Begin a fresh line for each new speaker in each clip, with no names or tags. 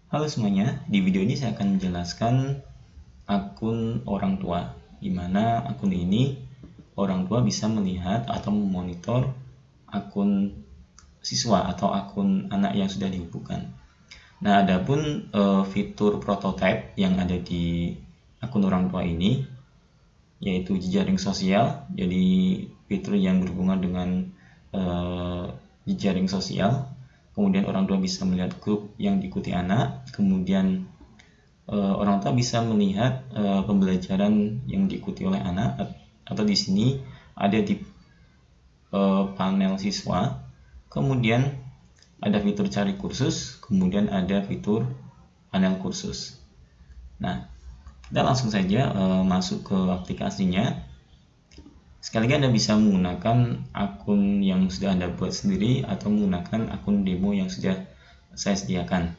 Halo semuanya, di video ini saya akan menjelaskan akun orang tua, di mana akun ini orang tua bisa melihat atau memonitor akun siswa atau akun anak yang sudah dihubungkan. Nah, adapun fitur prototype yang ada di akun orang tua ini, yaitu jejaring sosial, jadi fitur yang berhubungan dengan jejaring sosial. Kemudian orang tua bisa melihat grup yang diikuti anak, kemudian orang tua bisa melihat pembelajaran yang diikuti oleh anak, atau di sini ada di panel siswa. Kemudian ada fitur cari kursus, kemudian ada fitur panel kursus. Nah, kita langsung saja masuk ke aplikasinya. Sekali lagi Anda bisa menggunakan akun yang sudah Anda buat sendiri atau menggunakan akun demo yang sudah saya sediakan.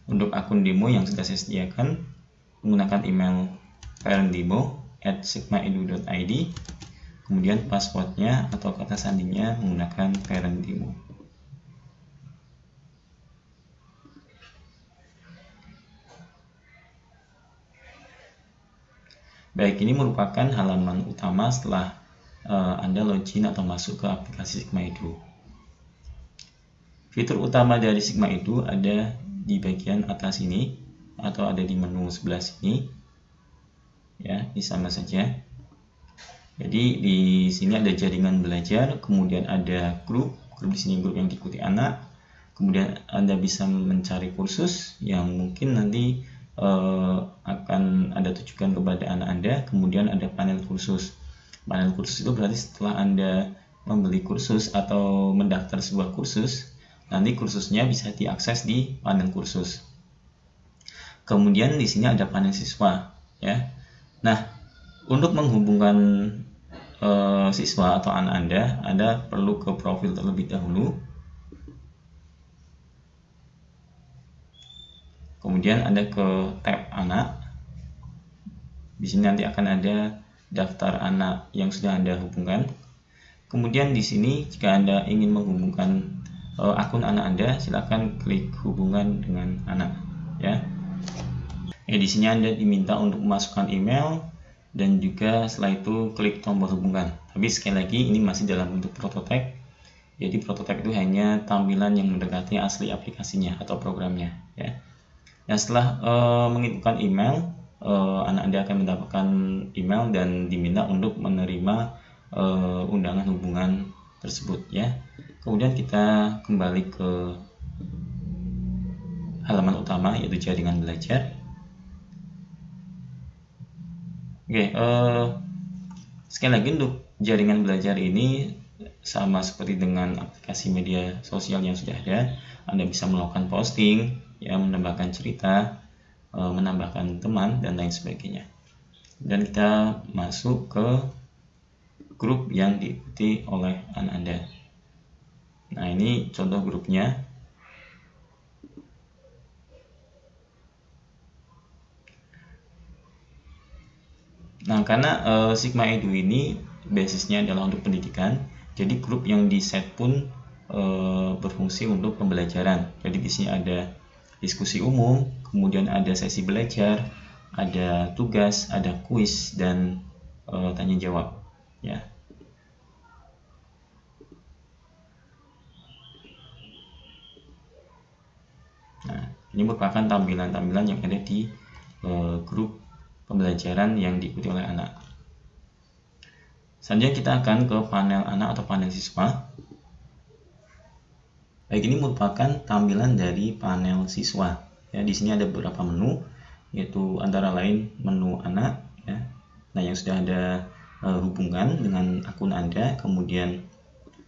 Untuk akun demo yang sudah saya sediakan, menggunakan email parentdemo@sigmaedu.id, kemudian passwordnya atau kata sandinya menggunakan parentdemo. Baik, ini merupakan halaman utama setelah Anda login atau masuk ke aplikasi Sigma Edu. Fitur utama dari Sigma Edu ada di bagian atas ini atau ada di menu sebelah sini. Ya, ini sama saja. Jadi di sini ada jaringan belajar, kemudian ada grup di sini grup yang diikuti anak. Kemudian Anda bisa mencari kursus yang mungkin nanti akan Anda tujukan kepada anak Anda. Kemudian ada panel kursus. Panel kursus itu berarti setelah Anda membeli kursus atau mendaftar sebuah kursus, nanti kursusnya bisa diakses di panel kursus. Kemudian di sini ada panel siswa, ya. Nah, untuk menghubungkan siswa atau anak Anda perlu ke profil terlebih dahulu. Kemudian Anda ke tab anak. Di sini nanti akan ada daftar anak yang sudah Anda hubungkan. Kemudian di sini jika Anda ingin menghubungkan akun anak Anda, silakan klik hubungan dengan anak, ya. Di sini Anda diminta untuk memasukkan email dan juga setelah itu klik tombol hubungan. Tapi sekali lagi ini masih dalam bentuk prototipe. Jadi prototipe itu hanya tampilan yang mendekati asli aplikasinya atau programnya, ya. Nah, setelah menginputkan email, anak Anda akan mendapatkan email dan diminta untuk menerima undangan hubungan tersebut, ya. Kemudian kita kembali ke halaman utama yaitu jaringan belajar. Oke, sekali lagi untuk jaringan belajar ini sama seperti dengan aplikasi media sosial yang sudah ada. Anda bisa melakukan posting, ya, menambahkan cerita, menambahkan teman dan lain sebagainya. Dan kita masuk ke grup yang diikuti oleh anak Anda. Nah, ini contoh grupnya. Nah, karena Sigma Edu ini basisnya adalah untuk pendidikan, jadi grup yang di set pun berfungsi untuk pembelajaran. Jadi di sini ada diskusi umum, kemudian ada sesi belajar, ada tugas, ada kuis dan tanya jawab, ya. Nah, ini merupakan tampilan-tampilan yang ada di grup pembelajaran yang diikuti oleh anak. Selanjutnya kita akan ke panel anak atau panel siswa. Baik, ini merupakan tampilan dari panel siswa. Ya, di sini ada beberapa menu, yaitu antara lain menu anak, ya. Nah, yang sudah ada hubungan dengan akun Anda, kemudian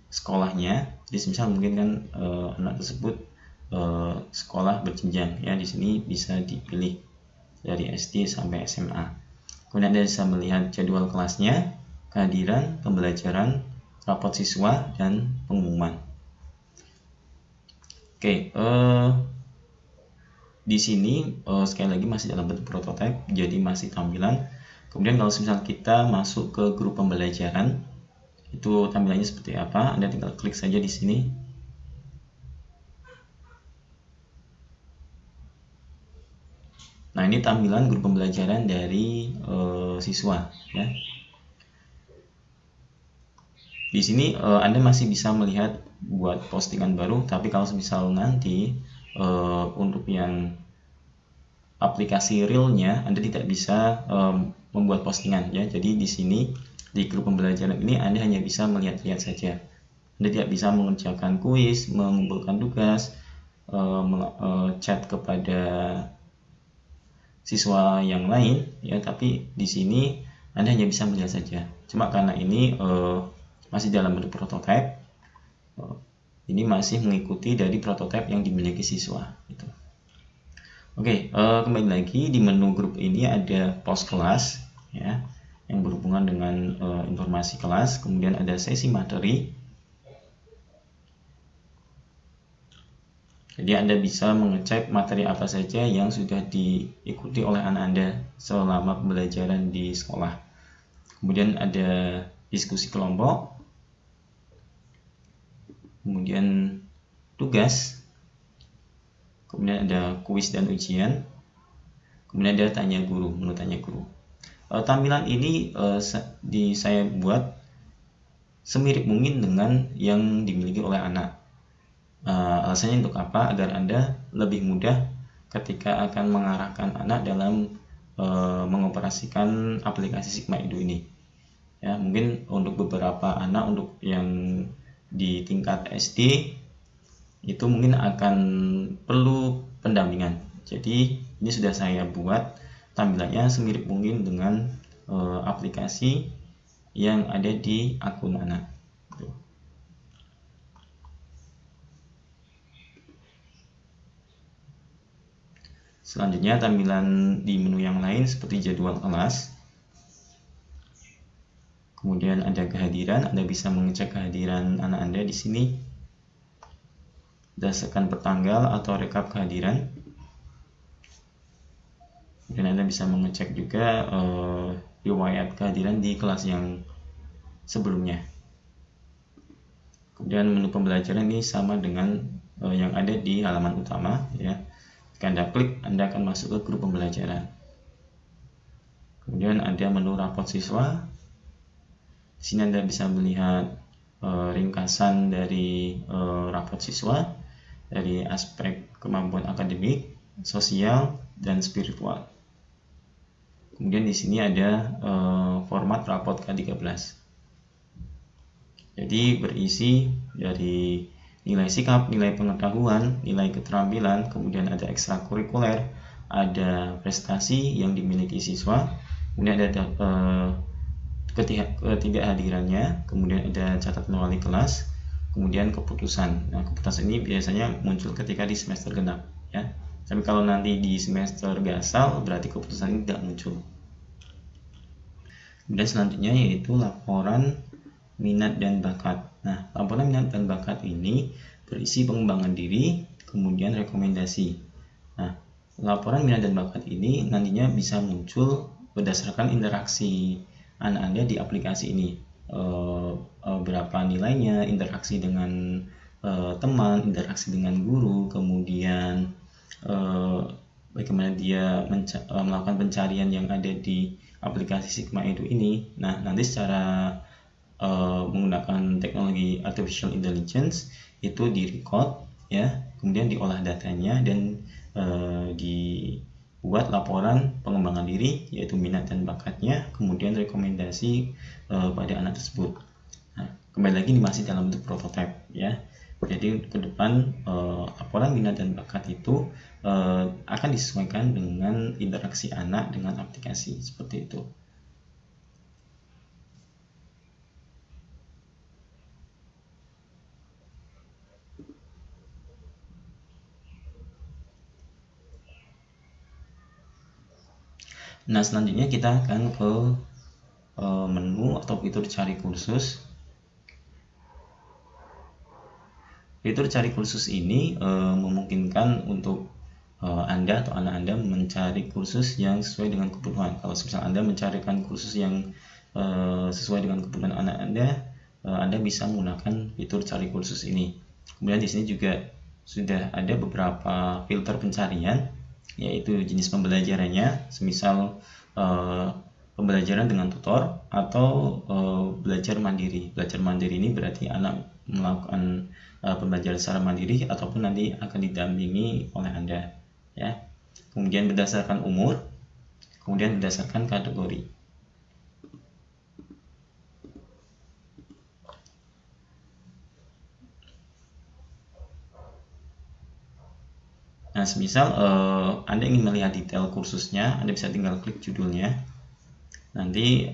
sekolahnya. Jadi misal mungkin kan anak tersebut sekolah berjenjang, ya. Di sini bisa dipilih dari SD sampai SMA. Kemudian Anda bisa melihat jadwal kelasnya, kehadiran, pembelajaran, rapot siswa, dan pengumuman. Oke, di sini sekali lagi masih dalam bentuk prototipe, jadi masih tampilan. Kemudian kalau misal kita masuk ke grup pembelajaran, itu tampilannya seperti apa? Anda tinggal klik saja di sini. Nah, ini tampilan grup pembelajaran dari siswa ya. Di sini Anda masih bisa melihat buat postingan baru, tapi kalau misal nanti untuk yang aplikasi realnya Anda tidak bisa membuat postingan ya. Jadi di sini di grup pembelajaran ini Anda hanya bisa melihat-lihat saja. Anda tidak bisa mengerjakan kuis, mengumpulkan tugas, chat kepada siswa yang lain ya, tapi di sini Anda hanya bisa melihat saja. Cuma karena ini masih dalam bentuk prototipe, ini masih mengikuti dari prototipe yang dimiliki siswa gitu. Oke, kembali lagi di menu grup ini ada post kelas ya, yang berhubungan dengan informasi kelas. Kemudian ada sesi materi. Jadi Anda bisa mengecek materi apa saja yang sudah diikuti oleh anak Anda selama pembelajaran di sekolah. Kemudian ada diskusi kelompok, kemudian tugas, kemudian ada kuis dan ujian, kemudian ada tanya guru, menu tanya guru. Tampilan ini saya buat semirip mungkin dengan yang dimiliki oleh anak. Alasannya untuk apa? Agar Anda lebih mudah ketika akan mengarahkan anak dalam mengoperasikan aplikasi Sigma Edu ini. Ya, mungkin untuk beberapa anak, untuk yang di tingkat SD itu mungkin akan perlu pendampingan. Jadi ini sudah saya buat tampilannya semirip mungkin dengan aplikasi yang ada di akun anak. Selanjutnya tampilan di menu yang lain seperti jadwal kelas. Kemudian ada kehadiran, Anda bisa mengecek kehadiran anak Anda di sini berdasarkan pertanggal atau rekap kehadiran. Kemudian Anda bisa mengecek juga riwayat kehadiran di kelas yang sebelumnya. Kemudian menu pembelajaran ini sama dengan yang ada di halaman utama ya. Jika Anda klik, Anda akan masuk ke grup pembelajaran. Kemudian ada menu rapot siswa. Di sini Anda bisa melihat ringkasan dari rapot siswa dari aspek kemampuan akademik, sosial, dan spiritual. Kemudian di sini ada format rapot K13. Jadi berisi dari nilai sikap, nilai pengetahuan, nilai keterampilan, kemudian ada ekstrakurikuler, ada prestasi yang dimiliki siswa, kemudian ada ketidakhadirannya, kemudian ada catatan wali kelas, kemudian keputusan. Nah, keputusan ini biasanya muncul ketika di semester genap ya. Tapi kalau nanti di semester gasal berarti keputusan ini tidak muncul. Kemudian selanjutnya yaitu laporan minat dan bakat. Nah, laporan minat dan bakat ini berisi pengembangan diri, kemudian rekomendasi. Nah, laporan minat dan bakat ini nantinya bisa muncul berdasarkan interaksi anak Anda di aplikasi ini. Berapa nilainya, interaksi dengan teman, interaksi dengan guru, kemudian bagaimana dia melakukan pencarian yang ada di aplikasi Sigma Edu ini. Nah, nanti secara menggunakan teknologi artificial intelligence itu direcord ya, kemudian diolah datanya dan dibuat laporan pengembangan diri yaitu minat dan bakatnya, kemudian rekomendasi pada anak tersebut. Nah, kembali lagi ini masih dalam bentuk prototipe ya. Jadi ke depan laporan minat dan bakat itu akan disesuaikan dengan interaksi anak dengan aplikasi seperti itu. Nah, selanjutnya kita akan ke menu atau fitur cari kursus. Fitur cari kursus ini memungkinkan untuk Anda atau anak Anda mencari kursus yang sesuai dengan kebutuhan. Kalau misalnya Anda mencarikan kursus yang sesuai dengan kebutuhan anak Anda bisa menggunakan fitur cari kursus ini. Kemudian di sini juga sudah ada beberapa filter pencarian yaitu jenis pembelajarannya, semisal pembelajaran dengan tutor atau belajar mandiri. Belajar mandiri ini berarti anak melakukan pembelajaran secara mandiri ataupun nanti akan didampingi oleh Anda, ya. Kemudian berdasarkan umur, kemudian berdasarkan kategori. Nah, semisal Anda ingin melihat detail kursusnya, Anda bisa tinggal klik judulnya. Nanti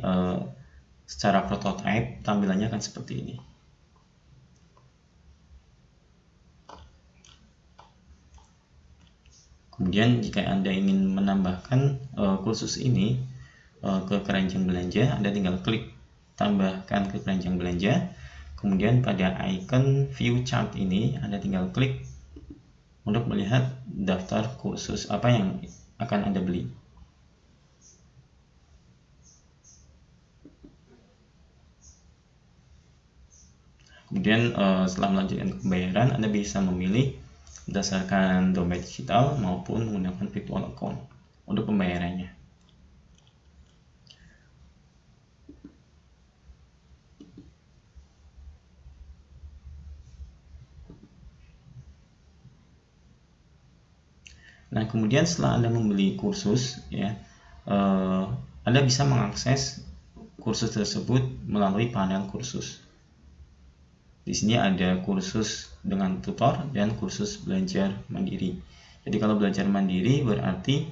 secara prototype tampilannya akan seperti ini. Kemudian jika Anda ingin menambahkan kursus ini ke keranjang belanja, Anda tinggal klik tambahkan ke keranjang belanja. Kemudian pada icon view chart ini Anda tinggal klik untuk melihat daftar kursus apa yang akan Anda beli. Kemudian setelah melanjutkan pembayaran, Anda bisa memilih berdasarkan dompet digital maupun menggunakan virtual account untuk pembayarannya. Nah, kemudian setelah Anda membeli kursus, ya, Anda bisa mengakses kursus tersebut melalui panel kursus. Di sini ada kursus dengan tutor dan kursus belajar mandiri. Jadi kalau belajar mandiri berarti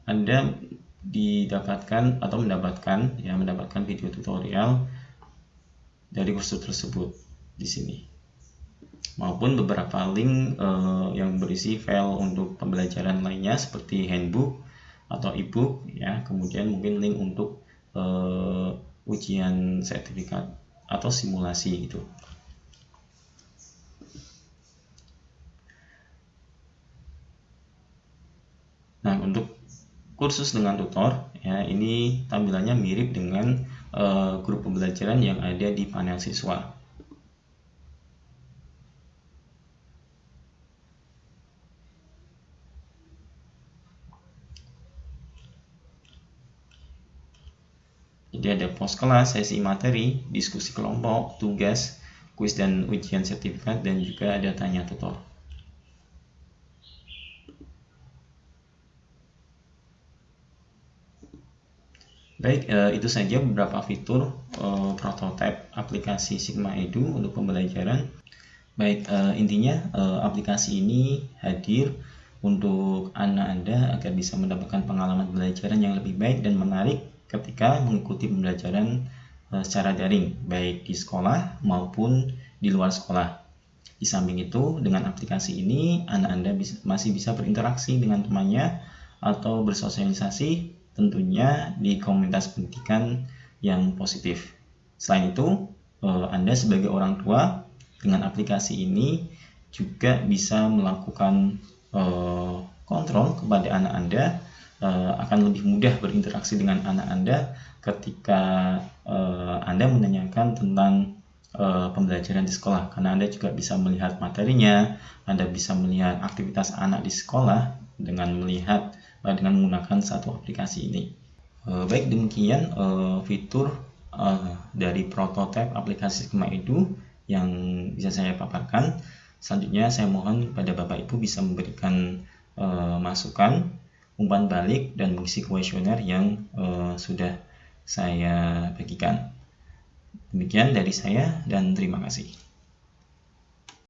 Anda mendapatkan video tutorial dari kursus tersebut di sini, maupun beberapa link yang berisi file untuk pembelajaran lainnya seperti handbook atau ebook, ya. Kemudian mungkin link untuk ujian sertifikat atau simulasi gitu. Nah, untuk kursus dengan tutor, ya, ini tampilannya mirip dengan grup pembelajaran yang ada di panel siswa. Jadi ada pos kelas, sesi materi, diskusi kelompok, tugas, kuis dan ujian sertifikat, dan juga ada tanya tutor. Baik, itu saja beberapa fitur prototipe aplikasi Sigma Edu untuk pembelajaran. Baik, intinya aplikasi ini hadir untuk anak Anda agar bisa mendapatkan pengalaman pembelajaran yang lebih baik dan menarik ketika mengikuti pembelajaran secara daring, baik di sekolah maupun di luar sekolah. Di samping itu, dengan aplikasi ini anak Anda masih bisa berinteraksi dengan temannya atau bersosialisasi tentunya di komunitas pendidikan yang positif. Selain itu, Anda sebagai orang tua dengan aplikasi ini juga bisa melakukan kontrol kepada anak Anda, akan lebih mudah berinteraksi dengan anak Anda ketika Anda menanyakan tentang pembelajaran di sekolah, karena Anda juga bisa melihat materinya, Anda bisa melihat aktivitas anak di sekolah dengan menggunakan satu aplikasi ini. Baik, demikian fitur dari prototipe aplikasi Sigma Edu yang bisa saya paparkan. Selanjutnya saya mohon pada Bapak Ibu bisa memberikan masukan, umpan balik, dan mengisi kuesioner yang sudah saya bagikan. Demikian dari saya dan terima kasih.